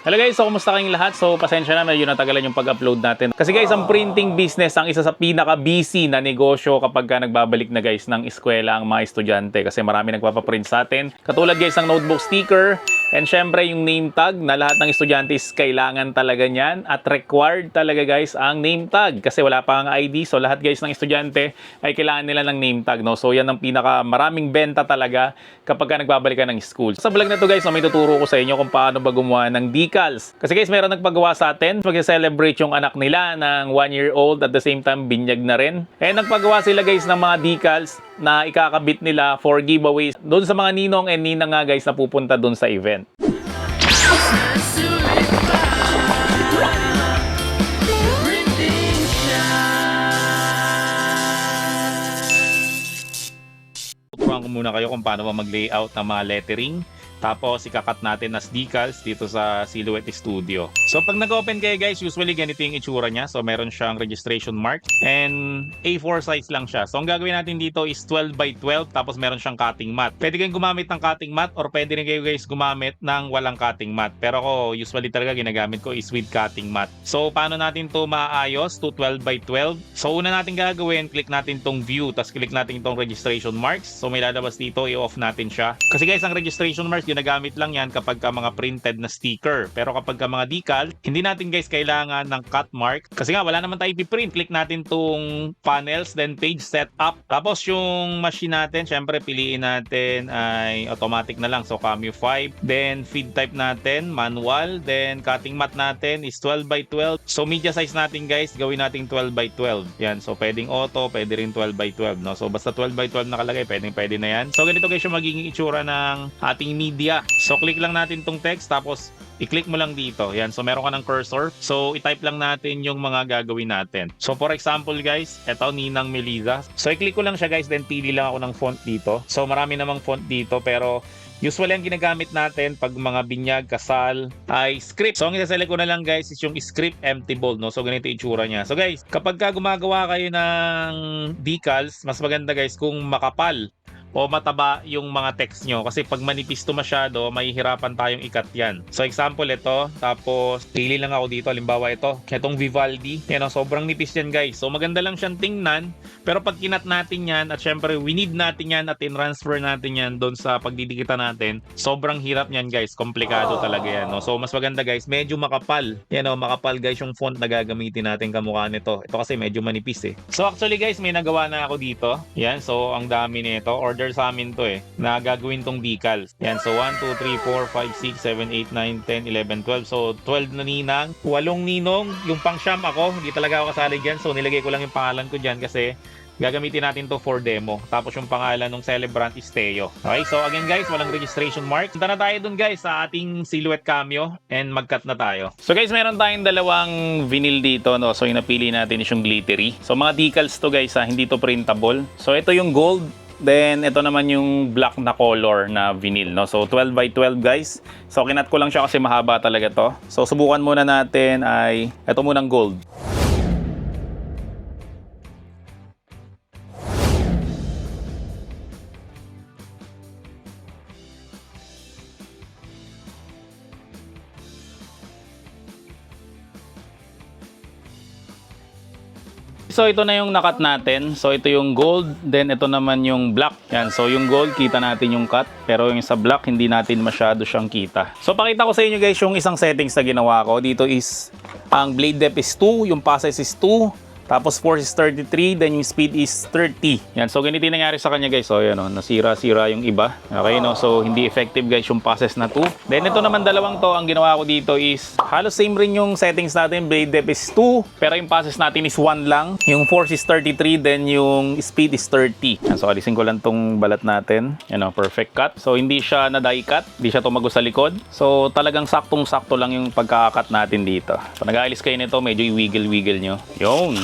Hello guys, so kumusta kayong lahat? So pasensya na, medyo natagalan yung pag-upload natin. Kasi guys, ang printing business ang isa sa pinaka-busy na negosyo kapag ka nagbabalik na guys ng eskwela ang mga estudyante. Kasi marami nagpapaprint sa atin. Katulad guys ng notebook sticker, and syempre yung name tag na lahat ng estudyante is kailangan talaga niyan. At required talaga guys ang name tag. Kasi wala pa ang ID, so lahat guys ng estudyante ay kailangan nila ng name tag. No? So yan ang pinaka-maraming benta talaga kapag ka nagbabalik ka ng school. Sa vlog na to guys, may tuturo ko sa inyo kung paano ba gumawa ng decals. Kasi guys, meron nagpagawa sa atin. Mag-celebrate yung anak nila ng 1-year-old at the same time binyag na rin. And nagpagawa sila guys ng mga decals na ikakabit nila for giveaways doon sa mga ninong and ninang nga guys na pupunta doon sa event. Tuturuan ko muna kayo kung paano mag-layout ng mga lettering. Tapos, ikakat natin as decals dito sa Silhouette Studio. So, pag nag-open kayo guys, usually ganito yung itsura niya. So, meron siyang registration mark and A4 size lang siya. So, ang gagawin natin dito is 12 by 12 tapos meron siyang cutting mat. Pwede kayong gumamit ng cutting mat or pwede rin kayo guys gumamit ng walang cutting mat. Pero ako, usually talaga ginagamit ko is with cutting mat. So, paano natin to maayos to 12 by 12? So, una natin gagawin, click natin tong view tapos click natin tong registration marks. So, may lalabas dito, i-off natin siya. Kasi guys, ang registration marks ginagamit lang yan kapag ka mga printed na sticker. Pero kapag ka mga decal, hindi natin guys kailangan ng cut mark. Kasi nga wala naman tayo i-print. Click natin tong panels, then page setup. Tapos yung machine natin, syempre piliin natin ay automatic na lang. So Cameo 5. Then feed type natin, manual. Then cutting mat natin is 12 by 12. So media size natin guys, gawin natin 12 by 12. Yan. So pwedeng auto, pwede rin 12 by 12. No? So basta 12 by 12 nakalagay, pwede na yan. So ganito guys yung magiging itsura ng ating media. So click lang natin tong text tapos i-click mo lang dito. Yan. So meron ka ng cursor. So i-type lang natin yung mga gagawin natin. So for example guys, eto Ninang Melissa. So i-click ko lang siya guys, then pili lang ako ng font dito. So marami namang font dito pero usually ang ginagamit natin pag mga binyag, kasal ay script. So ang i-select ko na lang guys is yung script empty bold. No? So ganito yung itsura niya. So guys, kapag ka gumagawa kayo ng decals, mas maganda guys kung makapal o mataba yung mga text nyo. Kasi pag manipis to masyado, mahihirapan tayong ikat yan. So example ito, tapos pili lang ako dito. Halimbawa ito, itong Vivaldi. Yan o, sobrang nipis yan guys. So maganda lang siyang tingnan. Pero pag kinat natin yan, at syempre we need natin yan at in-transfer natin yan doon sa pagdidikitan natin, sobrang hirap yan guys. Komplikado talaga yan. No? So mas maganda guys, medyo makapal. Yan o, makapal guys yung font na gagamitin natin kamukha nito. Ito kasi medyo manipis eh. So actually guys, may nagawa na ako dito. Yan, so ang dami nito. Order sa amin to eh, na gagawin tong decals. Yan, so 1, 2, 3, 4, 5, 6, 7, 8, 9, 10, 11, 12. So 12 na ninang, 8 ninong, yung pang siyam ako, hindi talaga ako kasali dyan. So nilagay ko lang yung pangalan ko dyan kasi gagamitin natin to for demo. Tapos yung pangalan ng celebrant is Teo. Okay, so again guys, walang registration mark. Punta na tayo dun guys sa ating Silhouette Cameo and mag-cut na tayo. So guys, meron tayong dalawang vinyl dito, no? So yung napili natin is yung glittery. So mga decals to guys, hindi to printable. So ito yung gold. Then, ito naman yung black na color na vinyl, no? So, 12 by 12 guys. So, kinat ko lang siya kasi mahaba talaga to. So, subukan muna natin ay ito munang gold. So ito na yung nakat natin. So ito yung gold, then ito naman yung black. Yan, so yung gold kita natin yung cut, pero yung sa black hindi natin masyado siyang kita. So pakita ko sa inyo guys yung isang settings na ginawa ko. Dito is ang blade depth is 2, yung passes is 2. Tapos force is 33, then yung speed is 30. Yan, so ganito yung nangyari sa kanya guys. So yan o, nasira-sira yung iba. Okay no, so hindi effective guys yung passes na 2. Then ito naman dalawang to, ang ginawa ko dito is halos same rin yung settings natin. Blade depth is 2, pero yung passes natin is 1 lang. Yung force is 33, then yung speed is 30. Yan, so alisin ko lang tong balat natin. Yan o, perfect cut. So hindi siya na die cut, hindi siya tumagos sa likod. So talagang saktong-sakto lang yung pagkakakat natin dito. So nag-aalis kayo nito, medyo i-wiggle-wiggle nyo. Yun.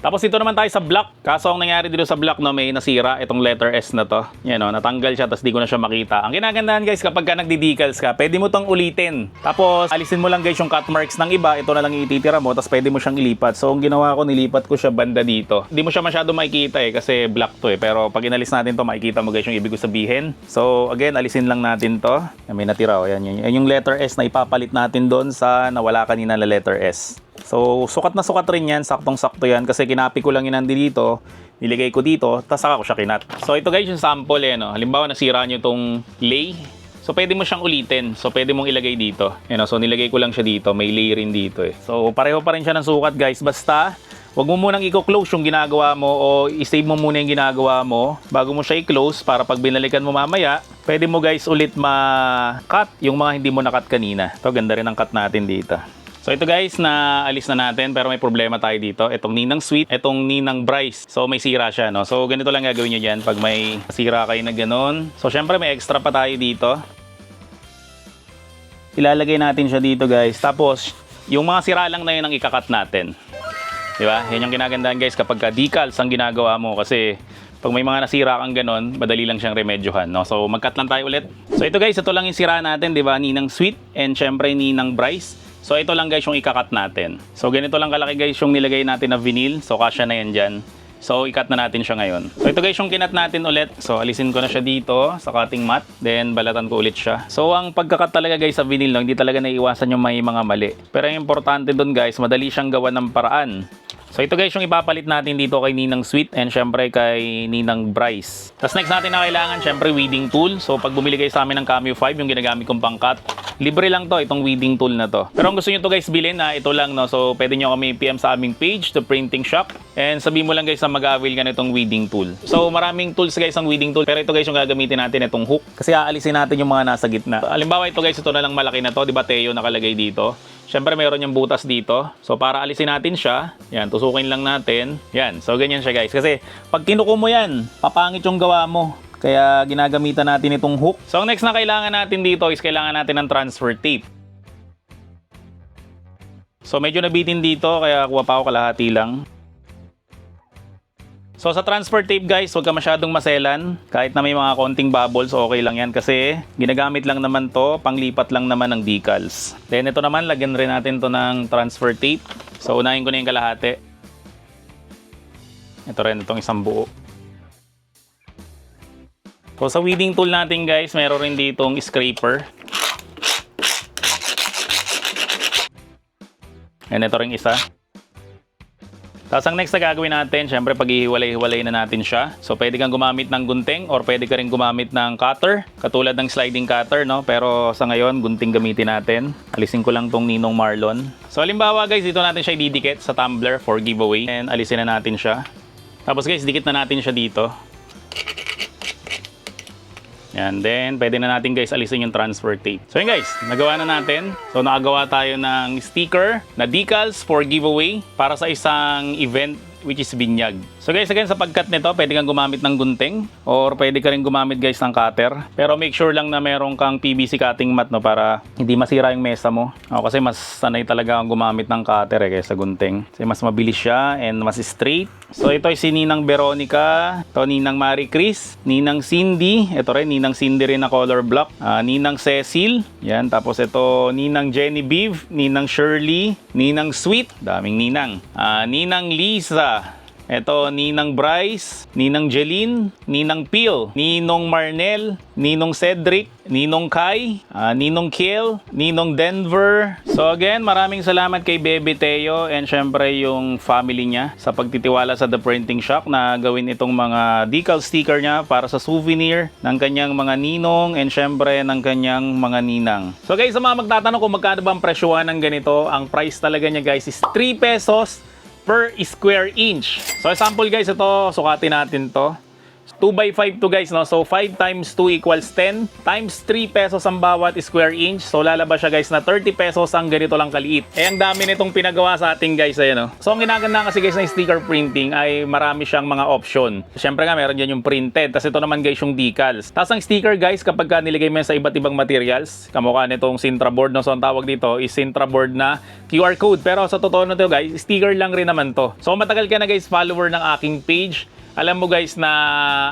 Tapos dito naman tayo sa block. Kaso ang nangyari dito sa block, no, may nasira itong letter S na to. Yan, no, natanggal siya tapos di ko na siya makita. Ang ginagandahan guys, kapag ka nagdi-decals ka, pwede mo tong ulitin. Tapos alisin mo lang guys yung cut marks ng iba, ito na lang ititira mo, tapos pwede mo siyang ilipat. So ang ginawa ko, nilipat ko siya banda dito. Hindi mo siya masyado makikita kasi black to pero pag inalis natin to, makikita mo guys yung ibig ko sabihin. So again, alisin lang natin to. Yan, may natira, yan yung letter S na ipapalit natin doon sa nawala kanina na letter S. So, sukat na sukat rin yan, saktong-sakto yan kasi kinapi ko lang yun dito, niligay ko dito, tapos saka ko siya kinat. So, ito guys yung sample no. Halimbawa, nasira nyo itong lay. So, pwede mo siyang ulitin. So, pwede mong ilagay dito. So, nilagay ko lang siya dito. May lay rin dito So, pareho pa rin siya ng sukat guys. Basta, wag mo munang i-close yung ginagawa mo o i-save mo muna yung ginagawa mo bago mo siya i-close para pag binalikan mo mamaya, pwede mo guys ulit ma-cut yung mga hindi mo na-cut kanina. Ito, ganda rin ang cut natin dito. So ito guys, na alis na natin pero may problema tayo dito. Itong Ninang Sweet, itong Ninang Bryce. So may sira siya, no? So ganito lang gagawin nyo dyan pag may sira kayo na ganun. So syempre may extra pa tayo dito. Ilalagay natin siya dito guys. Tapos yung mga sira lang na yun ang ikakat natin. Diba? Yan yung ginagandahan guys kapag decals ang ginagawa mo kasi pag may mga nasira kang ganun, madali lang siyang remedyohan, no? So mag-cut lang tayo ulit. So ito guys, ito lang yung sira natin, diba? Ninang Sweet and syempre Ninang Bryce. So ito lang guys yung ikakat natin. So ganito lang kalaki guys yung nilagay natin na vinyl. So kasya na yan dyan. So ikat na natin siya ngayon. So ito guys yung kinat natin ulit. So alisin ko na siya dito sa cutting mat. Then balatan ko ulit siya. So ang pagkakat talaga guys sa vinyl, no, hindi talaga naiiwasan yung may mga mali. Pero ang importante dun guys, madali siyang gawa ng paraan. So ito guys yung ipapalit natin dito kay Ninang Sweet and syempre kay Ninang Bryce. Tapos next natin na kailangan syempre weeding tool. So pag bumili kayo sa amin ng Cameo 5, yung ginagamit kong pang-cut, libre lang to, itong weeding tool na to. Pero kung gusto nyo to guys bilhin, ito lang, no. So pwede nyo kami PM sa aming page, The Printing Shop. And sabihin mo lang guys na mag-avail ka nitong weeding tool. So maraming tools guys ang weeding tool. Pero ito guys yung gagamitin natin, itong hook. Kasi aalisin natin yung mga nasa gitna. Halimbawa ito guys, ito na lang malaki na to. Diba Teo nakalagay dito? Siyempre meron yung butas dito. So para alisin natin siya, yan, tusukin lang natin. Yan, so ganyan siya guys. Kasi pag kinuko mo yan, papangit yung gawa mo. Kaya ginagamitan natin itong hook. So ang next na kailangan natin dito is kailangan natin ng transfer tape. So medyo nabitin dito kaya kuha pa ako kalahati lang. So sa transfer tape guys, huwag ka masyadong maselan. Kahit na may mga konting bubbles, okay lang yan kasi ginagamit lang naman to, panglipat lang naman ng decals. Then ito naman, lagyan rin natin to ng transfer tape. So unahin ko na yung kalahati. Ito rin, itong isang buo. So sa weeding tool natin guys, meron rin ditong scraper. And ito rin isa. Tapos ang next na gagawin natin, syempre pag-ihiwalay-hiwalay na natin siya. So pwede kang gumamit ng gunting or pwede ka rin gumamit ng cutter. Katulad ng sliding cutter, no? Pero sa ngayon, gunting gamitin natin. Alisin ko lang tong Ninong Marlon. So halimbawa guys, dito natin siya ididikit sa tumbler for giveaway. And alisin na natin siya. Tapos guys, dikit na natin siya dito. Yan, then pwede na natin guys alisin yung transfer tape. So yun guys, nagawa na natin. So nakagawa tayo ng sticker na decals for giveaway para sa isang event which is binyag. So guys, again sa pagkat nito, pwede kang gumamit ng gunting or pwede ka rin gumamit guys ng cutter. Pero make sure lang na meron kang PVC cutting mat, no, para hindi masira yung mesa mo. Kasi mas sanay talaga akong gumamit ng cutter kaysa gunting. Kasi mas mabilis siya and mas straight. So ito ay si Ninang Veronica, ito Ninang Marie Chris, Ninang Cindy, ito rin Ninang Cindy rin na color block, Ninang Cecil, yan, tapos ito Ninang Genevieve, Ninang Shirley, Ninang Sweet, daming Ninang, Ninang Lisa, ito Ninang Bryce, Ninang Jeline, Ninang Pil, Ninong Marnel, Ninong Cedric, Ninong Kai, Ninong Kiel, Ninong Denver. So again, maraming salamat kay Bebe Teo and syempre yung family niya sa pagtitiwala sa The Printing Shop na gawin itong mga decal sticker niya para sa souvenir ng kanyang mga ninong and syempre ng kanyang mga ninang. So guys, sa mga magtatanong kung magkano ba ang presyuhan ng ganito, ang price talaga niya guys is 3 pesos per square inch. So example guys, ito sukatin natin to. 2x5 to guys, no? So 5 times 2 equals 10 times 3 pesos ang bawat square inch. So lalabas siya guys na 30 pesos ang ganito lang kaliit. Eh ang dami nitong pinagawa sa ating guys, ayan, no? So ang ginaganda kasi guys ng sticker printing ay marami siyang mga option. Siyempre nga meron dyan yung printed. Tapos ito naman guys yung decals. Tapos ang sticker guys, kapag ka niligay mo yan sa iba't ibang materials, kamukha nitong Sintra board, no? So ang tawag dito is Sintra board na QR code. Pero sa totoo na to guys, sticker lang rin naman to. So matagal ka na guys follower ng aking page, alam mo guys na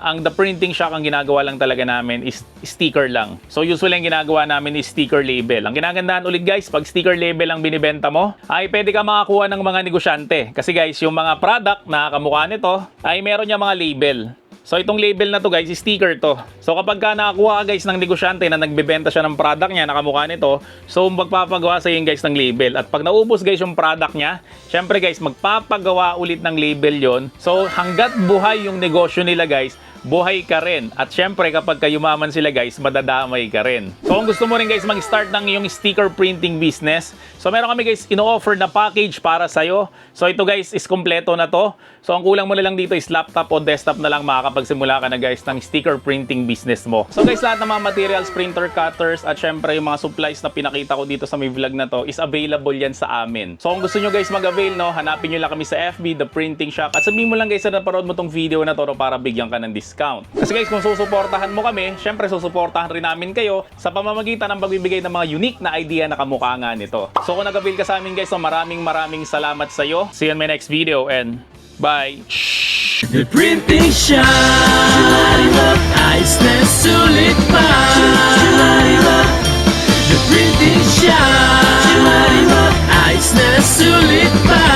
ang The Printing Shack, ang ginagawa lang talaga namin is sticker lang. So usually ang ginagawa namin is sticker label. Ang ginagandahan ulit guys, pag sticker label ang binibenta mo, ay pwede ka makakuha ng mga negosyante. Kasi guys, yung mga product na kamukha nito ay meron niya mga label. So itong label na to guys, sticker to. So kapag ka nakakuha ka guys ng negosyante na nagbebenta siya ng product niya na kamukha nito, so magpapagawa sa iyo guys ng label. At pag naubos guys yung product niya, syempre guys, magpapagawa ulit ng label yon. So hanggat buhay yung negosyo nila guys, buhay ka rin. At syempre kapag yumaman sila guys, madadamay ka rin. So kung gusto mo rin guys mag-start ng iyong sticker printing business, so meron kami guys ino-offer na package para sa'yo. So ito guys is kompleto na to. So ang kulang mo na lang dito is laptop o desktop na lang, makakapagsimula ka na guys ng sticker printing business mo. So guys, lahat ng mga materials, printer, cutters, at syempre yung mga supplies na pinakita ko dito sa may vlog na to is available yan sa amin. So kung gusto nyo guys mag-avail, no, hanapin nyo lang kami sa FB, The Printing Shack, at sabihin mo lang guys na naparod mo tong video na to, no, para bigyan ka ng discount. Kasi guys, kung susuportahan mo kami, syempre susuportahan rin namin kayo sa pamamagitan ng pagbibigay ng mga unique na idea na kamukha nga nito. So kung nag-avail ka sa amin guys, so maraming salamat sa iyo. See you in my next video and bye! The Printing Shack, ayos na sulit pa. The Printing Shack, ayos na sulit pa.